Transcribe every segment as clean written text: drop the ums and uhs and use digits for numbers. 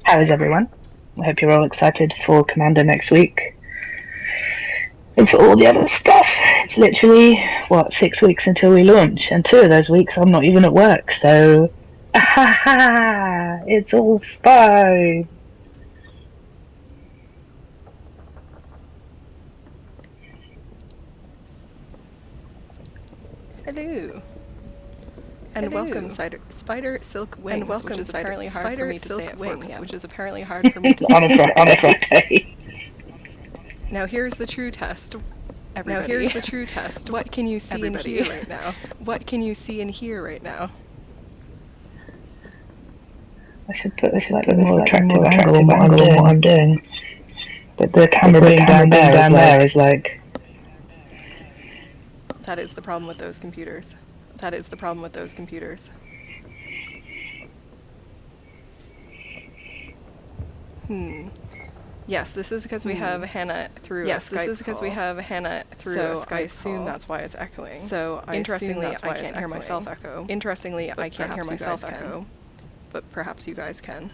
How is everyone? I hope you're all excited for Commander next week. And for all the other stuff. It's literally, 6 weeks until we launch, and 2 of those weeks I'm not even at work, so it's all fine. Hello. And welcome, Spider Silk Wings, and welcome, which is apparently hard for me to say at 4 p.m. Which is apparently hard for me to say on a Friday. Now here's the true test, everybody. Now here's the true test. What can you see and hear right now? What can you see and hear right now? I should put a slightly more attractive angle on what I'm doing. But the camera being down there is like... That is the problem with those computers. That is the problem with those computers. Yes, this is because we have Hannah through a Skype call. Yes, this is because we have Hannah through a Skype call. I assume that's why it's echoing. So interestingly, I can't hear myself echo. Interestingly, I can't hear myself echo. But perhaps you guys can.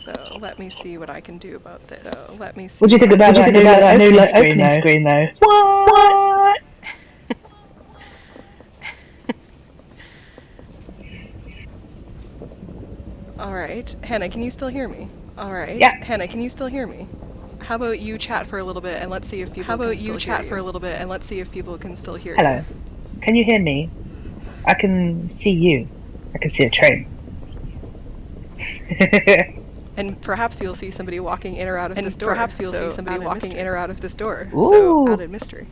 So let me see what I can do about this. So let me see. What do you think about that new opening screen though? What? Alright, Hannah, can you still hear me? Alright, yeah. Hannah, can you still hear me? How about you chat for a little bit and let's see if people can still hear you. Hello. Can you hear me? I can see you. I can see a train. And perhaps you'll see somebody walking in or out of this door. Perhaps you'll see somebody walking in or out of this door. Ooh. So, added mystery.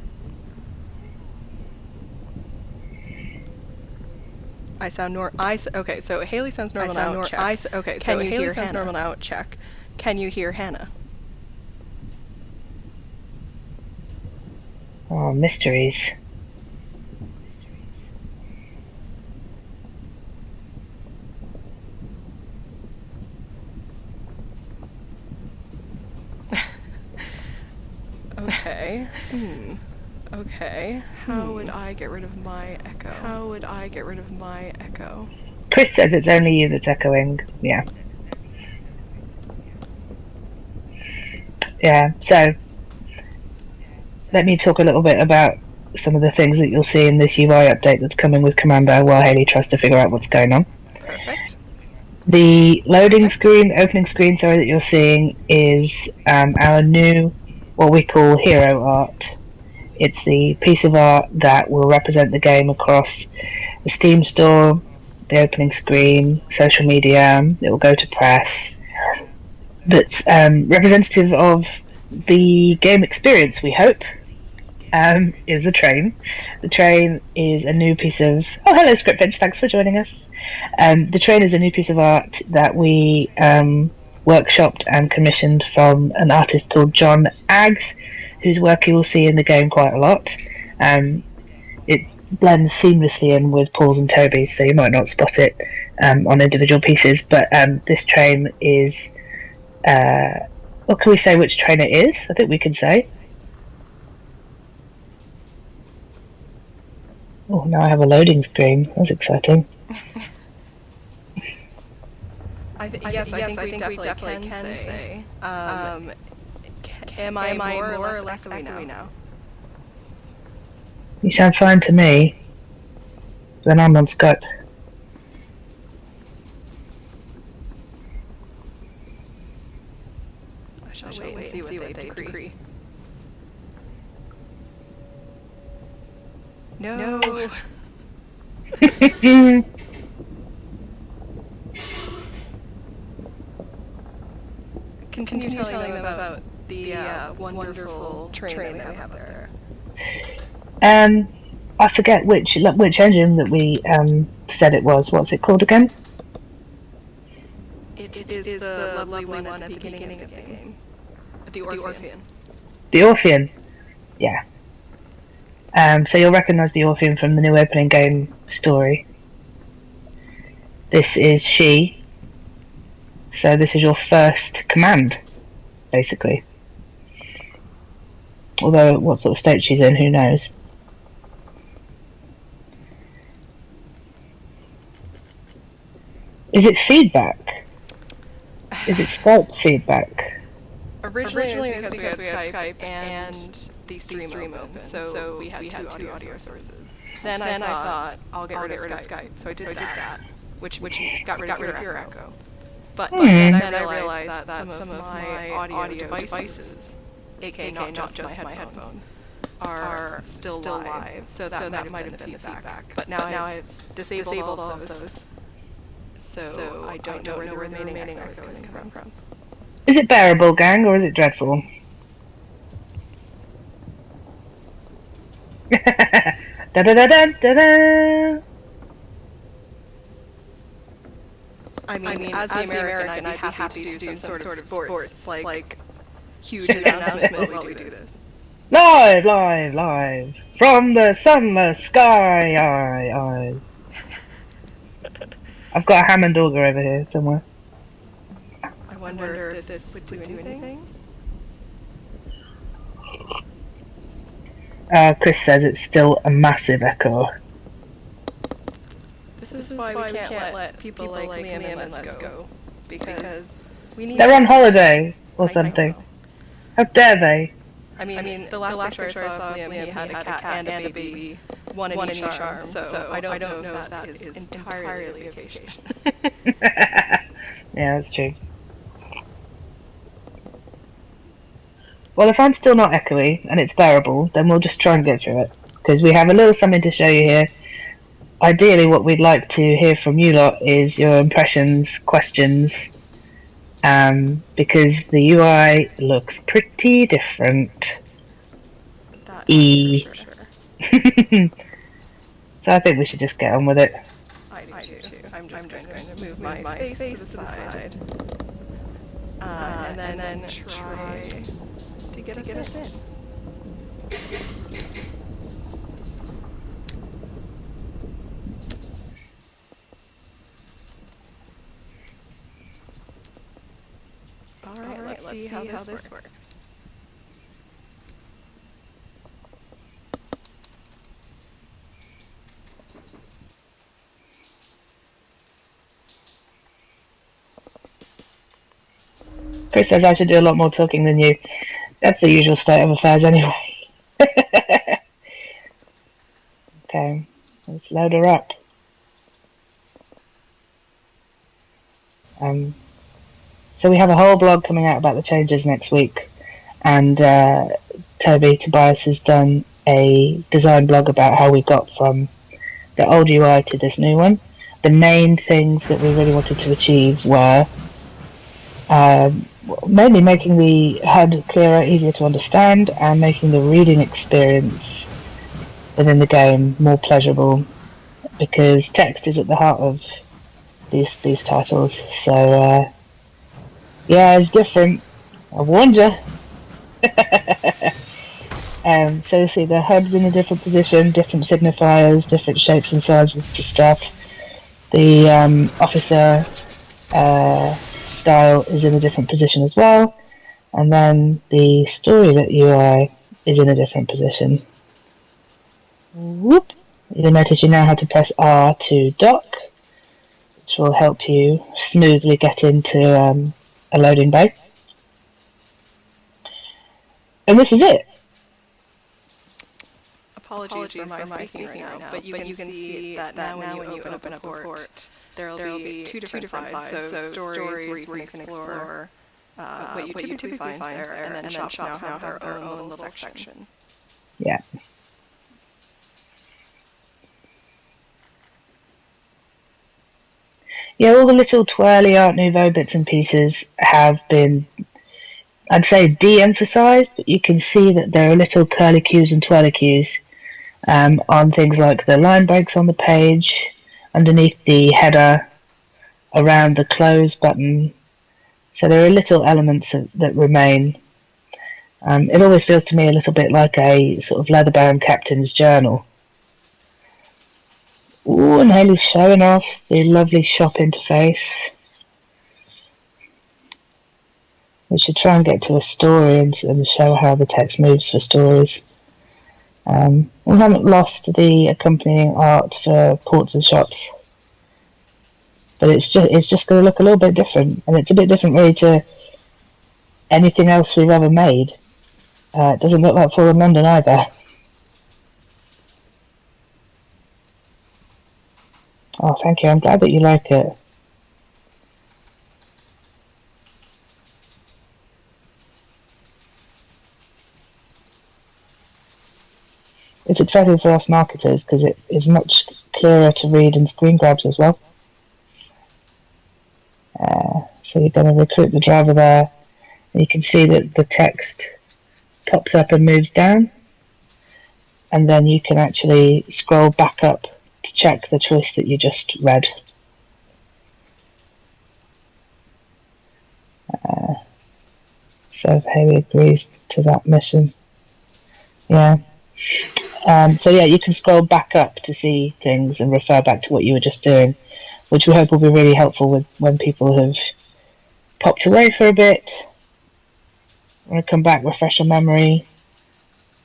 I sound okay, so Haley sounds normal now. Check. Okay, so Haley sounds normal now. Check. Can you hear Hannah? Oh, mysteries. Okay. Okay. How would I get rid of my echo? How would I get rid of my echo? Chris says it's only you that's echoing. Yeah. Yeah, so let me talk a little bit about some of the things that you'll see in this UI update that's coming with Commander while Haley tries to figure out what's going on. Perfect. The loading screen, opening screen, sorry, that you're seeing is our new, what we call hero art. It's the piece of art that will represent the game across the Steam store, the opening screen, social media. It will go to press. That's representative of the game experience, we hope, is the train. The train is a new piece of... Oh, hello, Scriptbench, thanks for joining us. The train is a new piece of art that we workshopped and commissioned from an artist called John Aggs, whose work you will see in the game quite a lot. It blends seamlessly in with Paul's and Toby's, so you might not spot it on individual pieces, but this train is... what can we say which train it is? I think we can say. Oh, now I have a loading screen. That's exciting. I think we definitely can say. Am I more or less echoey now? You sound fine to me. Then I'm on Skype. I shall wait and see what they decree. No. Continue telling them about the wonderful train that we have up there. I forget which engine that we said it was. What's it called again? It is the lovely one at the beginning of the game. The Orphean. The Orphean, yeah. So you'll recognise the Orphean from the new opening game story. This is she. So this is your first command, basically. Although what sort of state she's in, who knows. Is it feedback? Is it Skype feedback? Originally it was because we had Skype and the stream open, so we had two audio sources. Then I thought, I'll get rid of Skype, so I did that, which got rid of your echo. But then I realized that some of my audio devices, aka not just my headphones, are still live, so that might have been the feedback. But now I've disabled all of those, so I don't know where the remaining echo is coming from. Is it bearable, gang, or is it dreadful? Da da da da da da. I mean, as the American, I'd be happy to do some sort of sports, like huge announcement while we do this. Live from the Sunless Sky Eyes. I've got a Hammond organ over here somewhere. I wonder if this would do anything. Chris says it's still a massive echo. This is why we can't let people like Liam and Let's Go, because we need. They're on holiday or something. How dare they? I mean, the last picture I saw of Liam, he had a cat and a baby, one in each arm, so I don't know if that is entirely a vacation. Yeah, that's true. Well, if I'm still not echoey and it's bearable, then we'll just try and get through it, because we have a little something to show you here. Ideally, what we'd like to hear from you lot is your impressions, questions, because the UI looks pretty different. For sure. So I think we should just get on with it. I do too. I'm just going to move my face to the side, and then try to get us in. Alright, let's see how this works. Chris says I should do a lot more talking than you. That's the usual state of affairs anyway. Okay, let's load her up. So we have a whole blog coming out about the changes next week, and Tobias has done a design blog about how we got from the old UI to this new one. The main things that we really wanted to achieve were mainly making the HUD clearer, easier to understand, and making the reading experience within the game more pleasurable, because text is at the heart of these titles. So yeah, it's different. I warned you. So you see the HUD's in a different position, different signifiers, different shapes and sizes to stuff. The officer dial is in a different position as well, and then the story UI is in a different position. Whoop! You'll notice you now have to press R to dock, which will help you smoothly get into a loading bay. And this is it. Apologies for my speaking right now, but you can see that now when you open up a port, there'll be two different sides. So stories where you can explore what you typically find there, and then shops now have their own little section. Yeah. Yeah, all the little twirly Art Nouveau bits and pieces have been, I'd say, de-emphasized, but you can see that there are little curlicues and twirlicues on things like the line breaks on the page, underneath the header, around the close button. So there are little elements that remain. It always feels to me a little bit like a sort of leather bound captain's journal. Ooh, and Haley's showing off the lovely shop interface. We should try and get to a story and show how the text moves for stories. We haven't lost the accompanying art for ports and shops. but it's just going to look a little bit different, and it's a bit different really to anything else we've ever made. It doesn't look like Fallen London either. Oh, thank you. I'm glad that you like it. It's exciting for us marketers because it is much clearer to read in screen grabs as well. So you're going to recruit the driver there, and you can see that the text pops up and moves down, and then you can actually scroll back up to check the choice that you just read. So Haley agrees to that mission. Yeah. So yeah, you can scroll back up to see things and refer back to what you were just doing, which we hope will be really helpful with when people have popped away for a bit, want to come back, refresh your memory.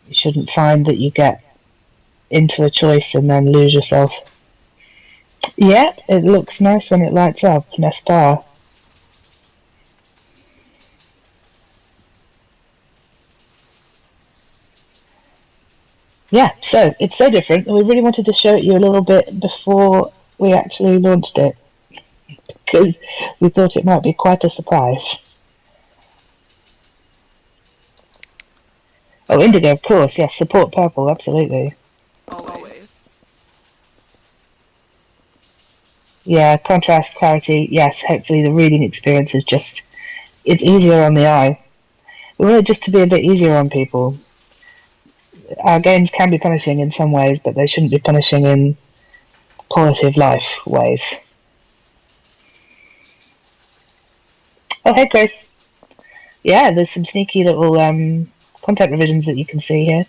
You shouldn't find that you get into a choice and then lose yourself. Yep, it looks nice when it lights up, n'est-ce pas? Yeah, so it's so different that we really wanted to show it you a little bit before we actually launched it, because we thought it might be quite a surprise. Oh, indigo, of course, yes, support purple, absolutely. Always. Yeah, contrast, clarity, yes, hopefully the reading experience is just, it's easier on the eye. We want it just to be a bit easier on people. Our games can be punishing in some ways, but they shouldn't be punishing in quality of life ways. Oh, hey, Grace. Yeah, there's some sneaky little content revisions that you can see here.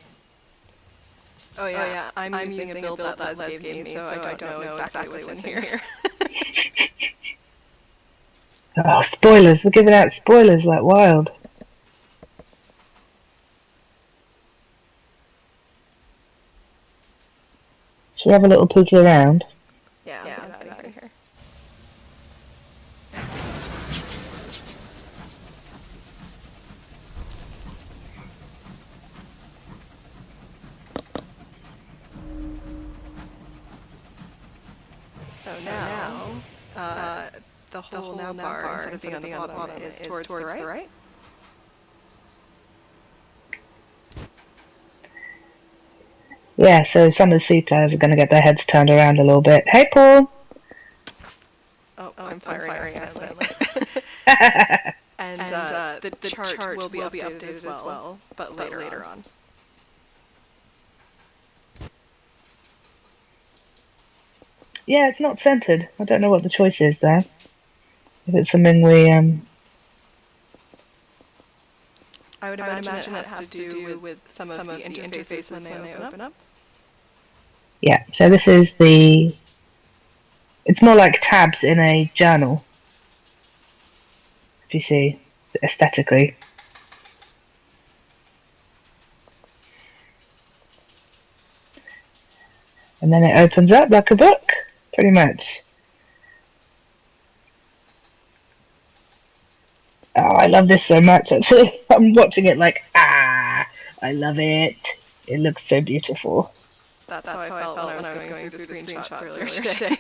Oh yeah, I'm using a build that Les gave me, so I don't know exactly what's in here. Oh, spoilers! We're giving out spoilers like wild. Should we have a little pookie around? Yeah, I'll get out of here. So now, the whole nav bar, instead of being on the bottom, is towards the right. Yeah, so some of the C players are going to get their heads turned around a little bit. Hey, Paul! Oh, I'm firing accidentally. And the chart will be updated as well, but later on. Yeah, it's not centered. I don't know what the choice is there. If it's something we I would imagine it has to do with some of the interfaces when they open up. Yeah, so this is the... It's more like tabs in a journal, if you see, aesthetically. And then it opens up like a book, pretty much. Oh, I love this so much, actually. I'm watching it like, I love it. It looks so beautiful. That's how I felt when I was going through the screenshots earlier today.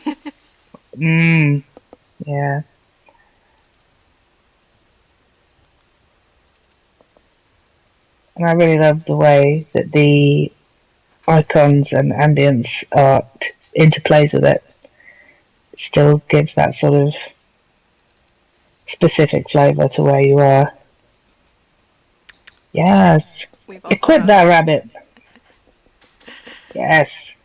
Yeah. And I really love the way that the icons and ambience art interplays with it. It still gives that sort of specific flavour to where you are. Yes. Equip that rabbit. Yes.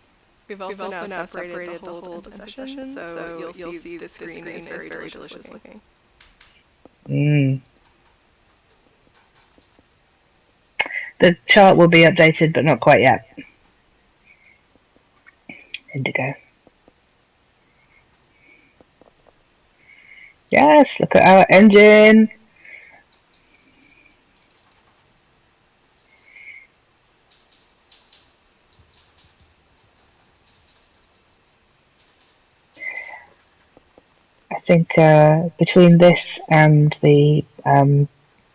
We've also now separated the hold into sessions, so you'll see the screen is very delicious looking. The chart will be updated, but not quite yet. Indigo. Yes, look at our engine. think between this and the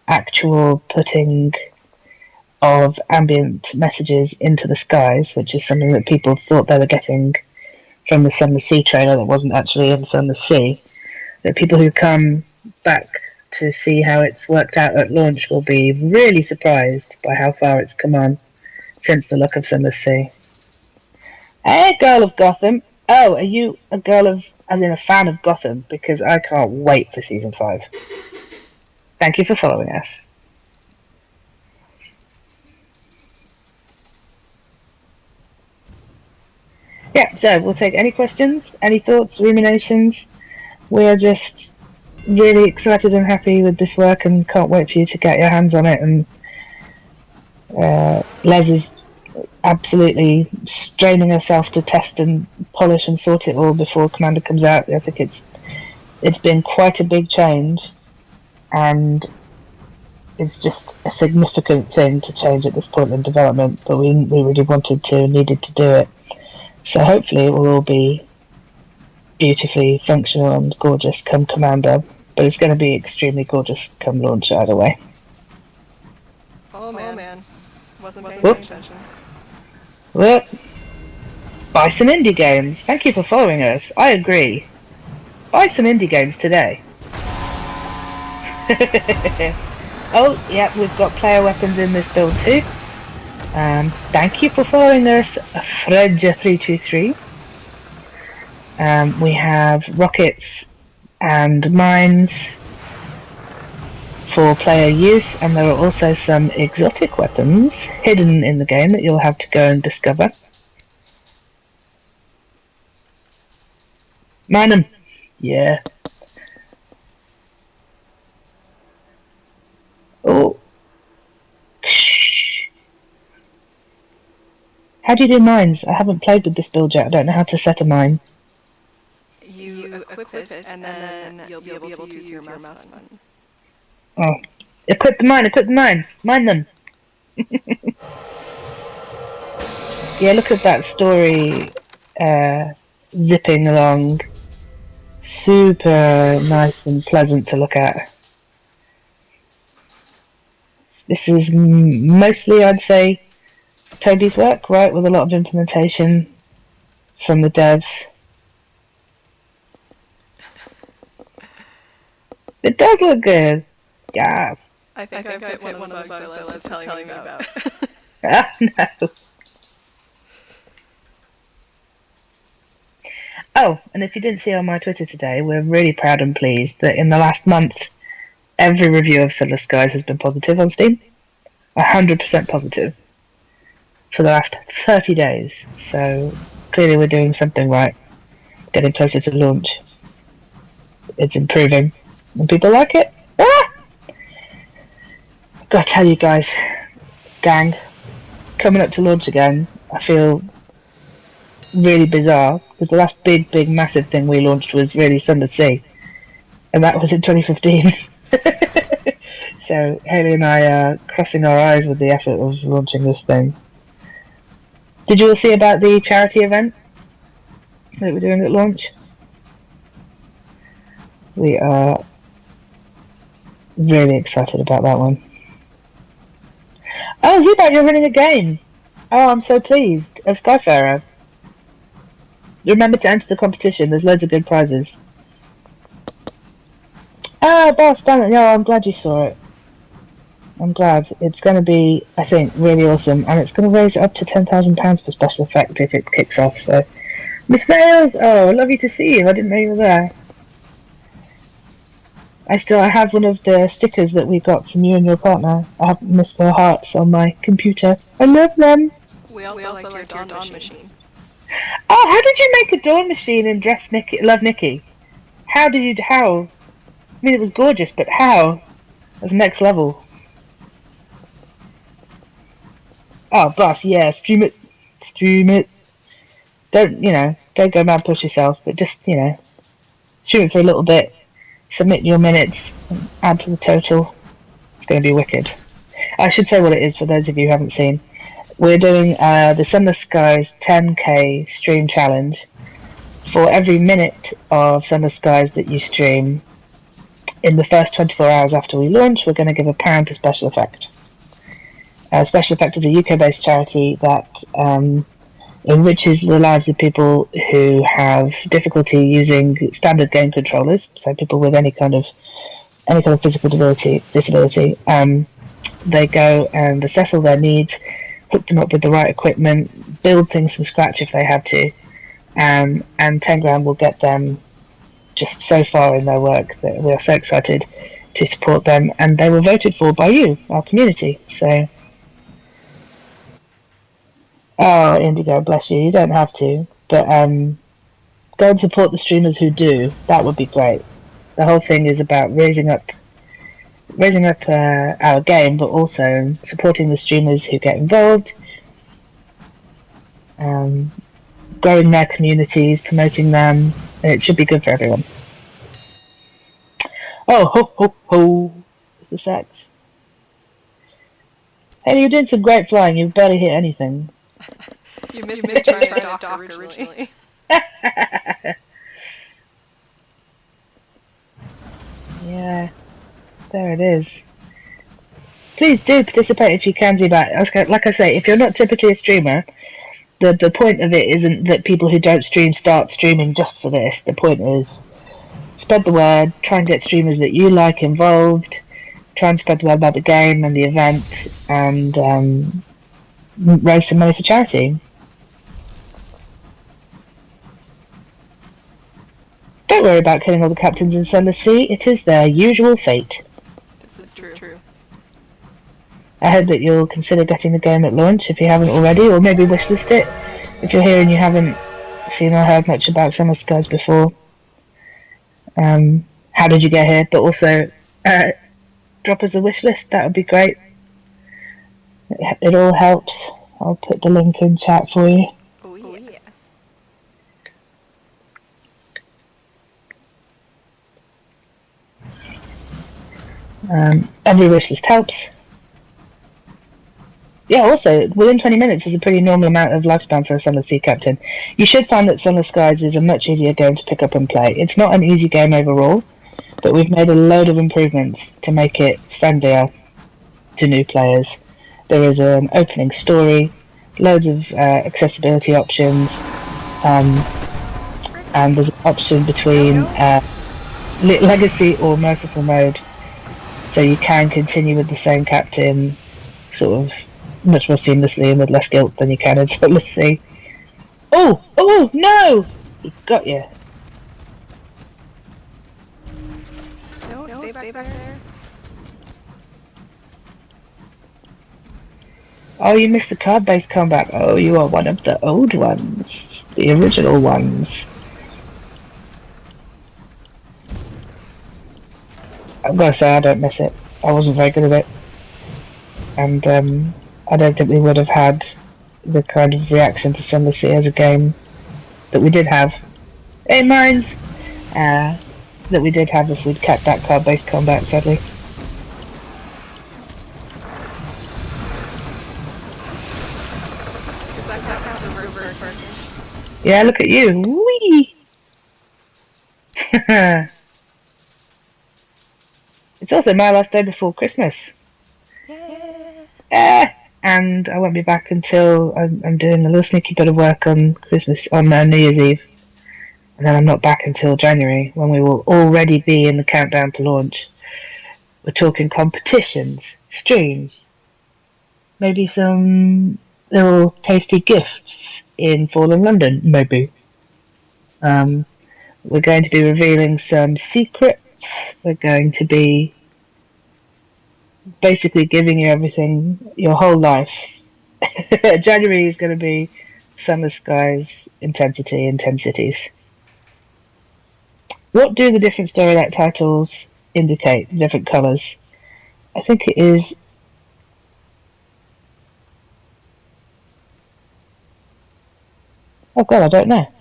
actual putting of ambient messages into the skies, which is something that people thought they were getting from the Sunless Sea trailer that wasn't actually in Sunless Sea, that people who come back to see how it's worked out at launch will be really surprised by how far it's come on since the look of Sunless Sea. Hey, girl of Gotham! Oh, are you a girl of, as in a fan of Gotham? Because I can't wait for Season 5. Thank you for following us. Yeah, so we'll take any questions, any thoughts, ruminations. We're just really excited and happy with this work and can't wait for you to get your hands on it. And Les is absolutely straining herself to test and polish and sort it all before Commander comes out. I think it's been quite a big change, and it's just a significant thing to change at this point in development, but we really needed to do it. So hopefully it will all be beautifully functional and gorgeous come Commander, but it's going to be extremely gorgeous come launch either way. Oh man. Wasn't paying attention. Whoop. Buy some indie games. Thank you for following us. I agree. Buy some indie games today. Oh, yeah, we've got player weapons in this build too. Thank you for following us, Fredja323. We have rockets and mines for player use, and there are also some exotic weapons hidden in the game that you'll have to go and discover. Mine them! Yeah. Oh. How do you do mines? I haven't played with this build yet. I don't know how to set a mine. You equip it, and then you'll be able to use your mouse button. Oh. Equip the mine! Mine them! Yeah, look at that story zipping along. Super nice and pleasant to look at. This is mostly, I'd say, Toby's work, right, with a lot of implementation from the devs. It does look good. Yes. I think I hit one of the bugs that Les was telling me about. Oh, no. Oh, and if you didn't see on my Twitter today, we're really proud and pleased that in the last month, every review of Sunless Skies has been positive on Steam. 100% positive. For the last 30 days. So clearly we're doing something right. Getting closer to launch. It's improving. And people like it. Ah! Gotta tell you guys, gang, coming up to launch again, I feel really bizarre, because the last big massive thing we launched was really Sunless Sea, and that was in 2015. So Haley and I are crossing our eyes with the effort of launching this thing. Did you all see about the charity event that we're doing at launch? We are really excited about that one. Oh, Zubat, you're running a game! Oh, I'm so pleased. Of Skyfarer. Remember to enter the competition, there's loads of good prizes. Ah, boss, damn it, yeah, I'm glad you saw it. I'm glad. It's going to be, I think, really awesome, and it's going to raise it up to £10,000 for special effect if it kicks off, so... Miss Vales! Oh, lovely to see you, I didn't know you were there. I have one of the stickers that we got from you and your partner. I have Miss Four Hearts on my computer. I love them! We also like your Dawn machine. Oh, how did you make a Dawn machine and dress Love Nikki? How? I mean, it was gorgeous, but how? It was next level. Oh, boss, yeah, stream it. Don't go mad, push yourself, but just, stream it for a little bit. Submit your minutes, and add to the total. It's going to be wicked. I should say what it is for those of you who haven't seen. We're doing the Sunless Skies 10k stream challenge, for every minute of Sunless Skies that you stream, in the first 24 hours after we launch, we're going to give £1 to Special Effect. Special Effect is a UK-based charity that enriches the lives of people who have difficulty using standard game controllers, so people with any kind of physical disability. They go and assess all their needs, hook them up with the right equipment, build things from scratch if they have to, and 10 grand will get them just so far in their work that we are so excited to support them, and they were voted for by you, our community. So, oh, Indigo, bless you, you don't have to, but go and support the streamers who do. That would be great. The whole thing is about raising up our game, but also supporting the streamers who get involved, growing their communities, promoting them, and it should be good for everyone. Oh, ho, ho, ho. It's the sex. Hey, you're doing some great flying. You've barely hit anything. You missed trying to dock originally. Yeah, there it is. Please do participate if you can, Zubat. Like I say, if you're not typically a streamer, the point of it isn't that people who don't stream start streaming just for this. The point is spread the word, try and get streamers that you like involved, try and spread the word about the game and the event, and raise some money for charity. Don't worry about killing all the captains in Sunless Sea. It is their usual fate. This is true. I hope that you'll consider getting the game at launch if you haven't already, or maybe wishlist it if you're here and you haven't seen or heard much about Sunless Skies before. How did you get here? But also, drop us a wishlist. That would be great. It all helps. I'll put the link in chat for you. Oh yeah. Every wishlist helps. Yeah, also, within 20 minutes is a pretty normal amount of lifespan for a Sunless Sea Captain. You should find that Sunless Skies is a much easier game to pick up and play. It's not an easy game overall, but we've made a load of improvements to make it friendlier to new players. There is an opening story, loads of accessibility options, and there's an option between Legacy or Merciful mode, so you can continue with the same captain sort of much more seamlessly and with less guilt than you can in Sunless Sea. Oh, no! He got you. No, stay back there. Oh, you missed the card-based combat. Oh, you are one of the old ones. The original ones. I'm gonna say I don't miss it. I wasn't very good at it. And I don't think we would have had the kind of reaction to Sunless Sea as a game that we did have. Hey, mines! That we did have if we'd kept that card-based combat, sadly. Yeah, look at you. Whee! It's also my last day before Christmas. And I won't be back until I'm doing a little sneaky bit of work on New Year's Eve. And then I'm not back until January, when we will already be in the countdown to launch. We're talking competitions, streams, maybe some little tasty gifts in fall in London, maybe. We're going to be revealing some secrets. We're going to be basically giving you everything, your whole life. January is going to be Sunless Skies intensities. What do the different storyline titles indicate? Different colours. I think it is. Oh god, I don't know.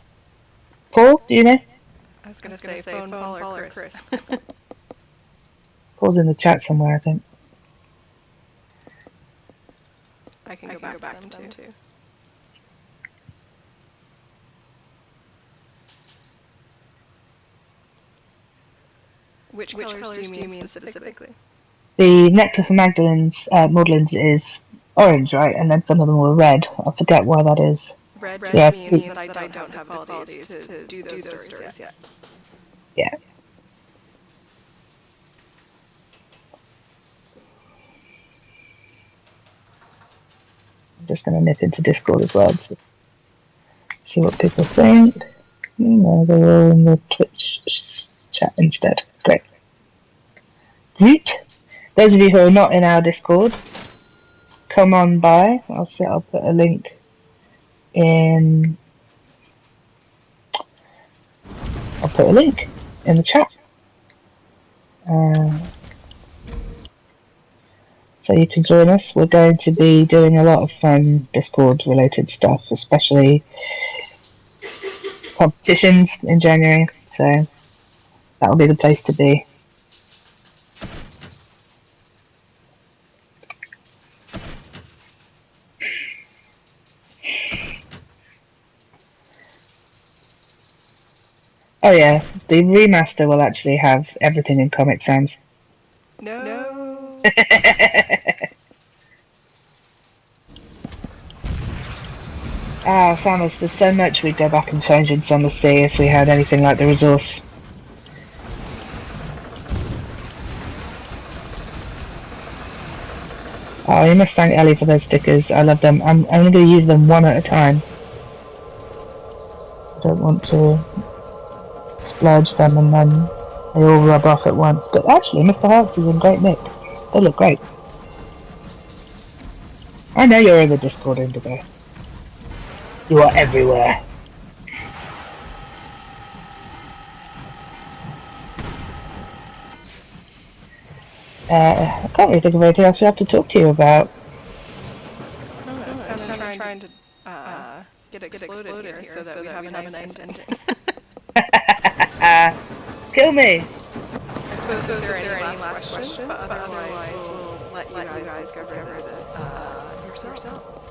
Paul, do you know? I was gonna say phone call or Chris. Paul's in the chat somewhere, I think. I can go back to them too. Which colors do you mean specifically? The nectar for Magdalene's is orange, right? And then some of them were red. I forget why that is. Red means that I don't have the qualities to do those stories yet. Yeah. I'm just going to nip into Discord as well to see what people think. No, they're all in the Twitch chat instead. Great. Those of you who are not in our Discord, come on by. I'll put a link in. I'll put a link in the chat. So you can join us. We're going to be doing a lot of fun Discord related stuff, especially competitions in January. So that'll be the place to be. Oh yeah, the remaster will actually have everything in Comic Sans. No. Samus, there's so much we'd go back and change in Sunless Sea if we had anything like the resource. Oh, you must thank Ellie for those stickers. I love them. I'm only going to use them one at a time. I don't want to splurge them and then they all rub off at once. But actually, Mr. Hearts is in great nick. They look great. I know you're in the Discord, Indigo. You are everywhere. I can't really think of anything else we have to talk to you about. I'm trying to get exploded here so that we have a nice ending. Kill me! I suppose if there are any last questions, but otherwise we'll let you guys discover this yourselves.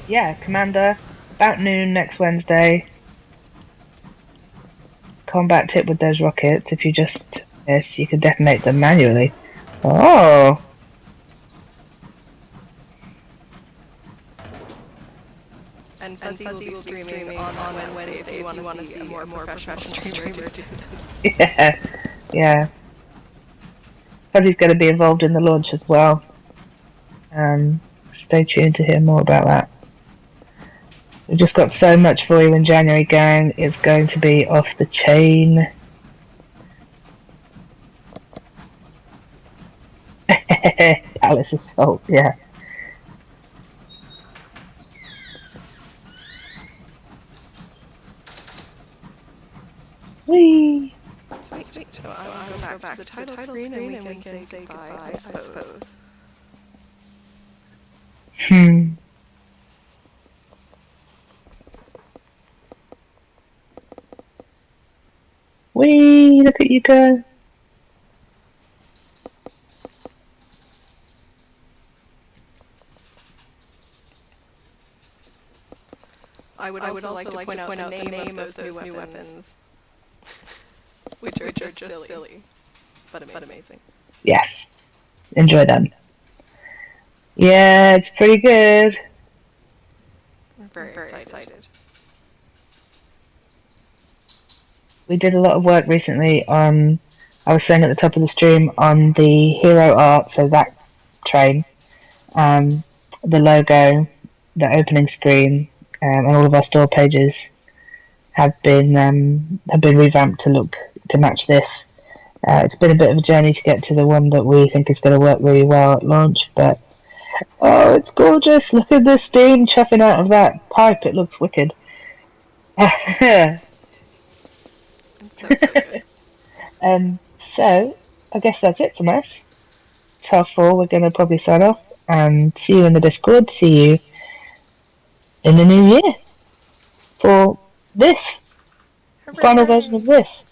Yeah, Commander, about noon next Wednesday. Combat tip with those rockets, if you just miss, you can detonate them manually. Oh! And Fuzzy will be streaming on Wednesday if you want to see a more professional streamer do that. Yeah. Fuzzy's going to be involved in the launch as well. Stay tuned to hear more about that. We've just got so much for you in January, gang. It's going to be off the chain. Palace Assault, yeah. Whee! Sweet. So I will go back to the title screen and we can say goodbye, I suppose. Whee! Look at you go. I would also like to point out the name of those new weapons, which are just silly, but amazing. Yes. Enjoy them. Yeah, it's pretty good. I'm very excited. We did a lot of work recently on, I was saying at the top of the stream, on the hero art, so that train, the logo, the opening screen, and all of our store pages have been revamped to match this. It's been a bit of a journey to get to the one that we think is going to work really well at launch, but oh, it's gorgeous! Look at the steam chuffing out of that pipe. It looks wicked. So good. So I guess that's it from us. It's 4:30. We're going to probably sign off and see you in the Discord. See you in the new year for this final version of this.